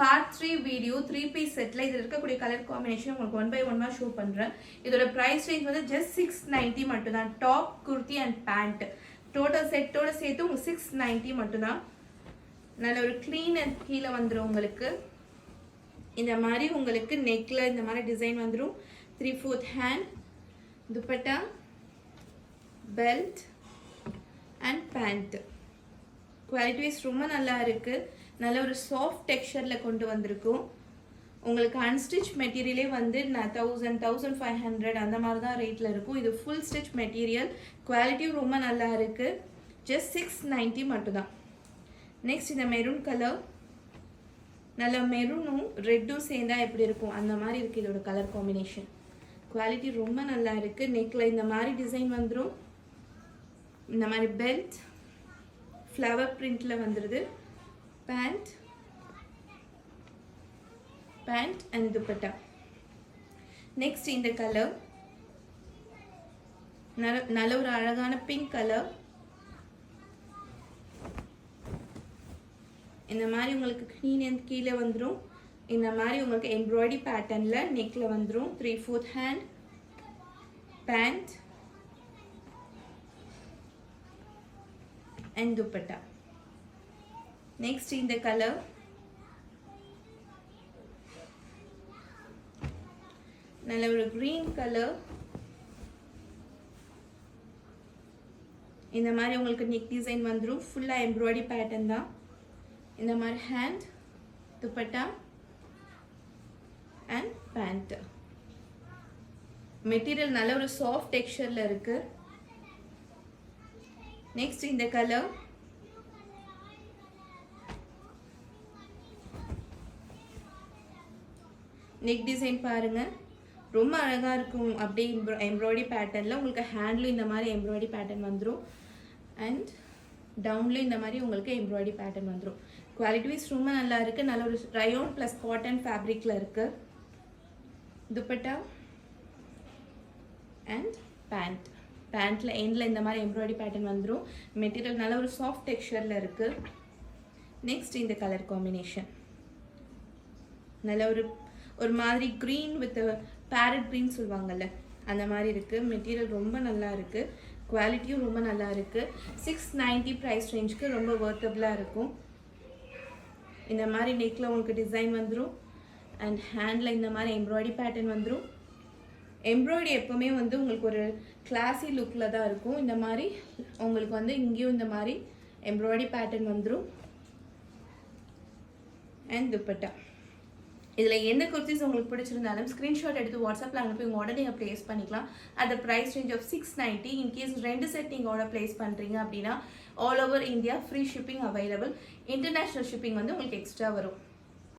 Part 3 video 3 piece settle இதில் இருக்கக்கூடிய colour combination உங்களுக்கு 1 by 1 ஷோ பண்ணுறேன். இதோட ப்ரைஸ் ரேஞ்ச் வந்து ஜஸ்ட் 690 மட்டும்தான். Top kurti and pant total செட்டோட சேர்த்து உங்களுக்கு 690 மட்டும்தான். நல்ல ஒரு க்ளீன் அண்ட் கீழே வந்துடும். உங்களுக்கு இந்த மாதிரி உங்களுக்கு நெக்கில் இந்த மாதிரி டிசைன் வந்துடும். 3/4 hand, dupatta, belt and pant. Quality wise ரொம்ப நல்லா இருக்குது. நல்ல ஒரு சாஃப்ட் டெக்ஸ்சரில் கொண்டு வந்திருக்கும். உங்களுக்கு அன்ஸ்டிச் மெட்டீரியலே வந்து 1000 1500 அந்த மாதிரி தான் ரேட்டில் இருக்கும். இது ஃபுல் ஸ்டிச் மெட்டீரியல். குவாலிட்டியும் ரொம்ப நல்லா இருக்குது. ஜஸ்ட் 690 மட்டும்தான். நெக்ஸ்ட் இந்த மெரூன் கலர். நல்ல மெரூனும் ரெட்டும் சேர்ந்தா எப்படி இருக்கும் அந்த மாதிரி இருக்குது இதோட கலர் காம்பினேஷன். குவாலிட்டி ரொம்ப நல்லா இருக்குது. நெக்கில் இந்த மாதிரி டிசைன் வந்துடும். இந்த மாதிரி பெல்ட் ஃப்ளவர் பிரிண்டில் வந்துடுது. Pant and dupatta. நெக்ஸ்ட் இந்த கலர் நல்ல ஒரு அழகான பிங்க் கலர். இந்த மாதிரி உங்களுக்கு கீழே வந்துடும். இந்த மாதிரி உங்களுக்கு எம்ப்ராய்டரி பேட்டர்னில் நெக்கில் வந்துடும். 3/4 hand, pant and dupatta. Next இந்த கலர் நல்ல ஒரு கிரீன் கலர். இந்த மாதிரி உங்களுக்கு நெக் டிசைன் வந்துடும். ஃபுல்லாக எம்ப்ராய்டரி பேட்டர்ன் தான். இந்த மாதிரி hand, dupatta and pant. Material நல்ல ஒரு சாஃப்ட் டெக்ஸ்சரில் இருக்கு. நெக்ஸ்ட் இந்த கலர் நெக் டிசைன் பாருங்க, ரொம்ப அழகாக இருக்கும். அப்படியே எம்ப்ராய்டரி பேட்டர்னில் உங்களுக்கு ஹேண்ட்லும் இந்த மாதிரி எம்ப்ராய்டரி பேட்டர்ன் வந்துடும். அண்ட் டவுன்லேயும் இந்த மாதிரி உங்களுக்கு எம்ப்ராய்டரி பேட்டர்ன் வந்துடும். குவாலிட்டி வைஸ் ரொம்ப நல்லா இருக்குது. நல்ல ஒரு ரயோன் ப்ளஸ் காட்டன் ஃபேப்ரிக்கில் இருக்குது. Dupatta and pant. பேண்ட்டில் எண்டில் இந்த மாதிரி எம்ப்ராய்டரி பேட்டர்ன் வந்துடும். மெட்டீரியல் நல்ல ஒரு சாஃப்ட் டெக்ஸ்சரில் இருக்குது. நெக்ஸ்ட் இந்த கலர் காம்பினேஷன் நல்ல ஒரு மாதிரி க்ரீன் வித் பேரட் க்ரீன் சொல்லுவாங்கள்ல அந்த மாதிரி இருக்குது. மெட்டீரியல் ரொம்ப நல்லா இருக்குது. குவாலிட்டியும் ரொம்ப நல்லா இருக்குது. 690 ப்ரைஸ் ரேஞ்சுக்கு ரொம்ப வர்த்தபுளாக இருக்கும். இந்த மாதிரி நெக்கில் உங்களுக்கு டிசைன் வந்துடும். அண்ட் ஹேண்டில் இந்த மாதிரி எம்ப்ராய்டரி பேட்டர்ன் வந்துடும். எம்ப்ராய்டரி எப்போவுமே வந்து உங்களுக்கு ஒரு கிளாஸி லுக்கில் தான் இருக்கும். இந்த மாதிரி உங்களுக்கு வந்து இங்கேயும் இந்த மாதிரி எம்ப்ராய்டரி பேட்டர்ன் வந்துடும். அண்ட் துப்பட்டா. இதில் எந்த குர்த்திஸ் உங்களுக்கு பிடிச்சிருந்தாலும் ஸ்க்ரீன்ஷாட் எடுத்து வாட்ஸ்அப்பில் அனுப்பி உங்கள் ஆர்டர் நீங்கள் ப்ளேஸ் பண்ணிக்கலாம். At the price range of 690. In case 2 set நீங்கள் ஆர்டர் ப்ளேஸ் பண்ணுறீங்க அப்படின்னா all over India free shipping available. International shipping வந்து உங்களுக்கு எக்ஸ்ட்ரா வரும்.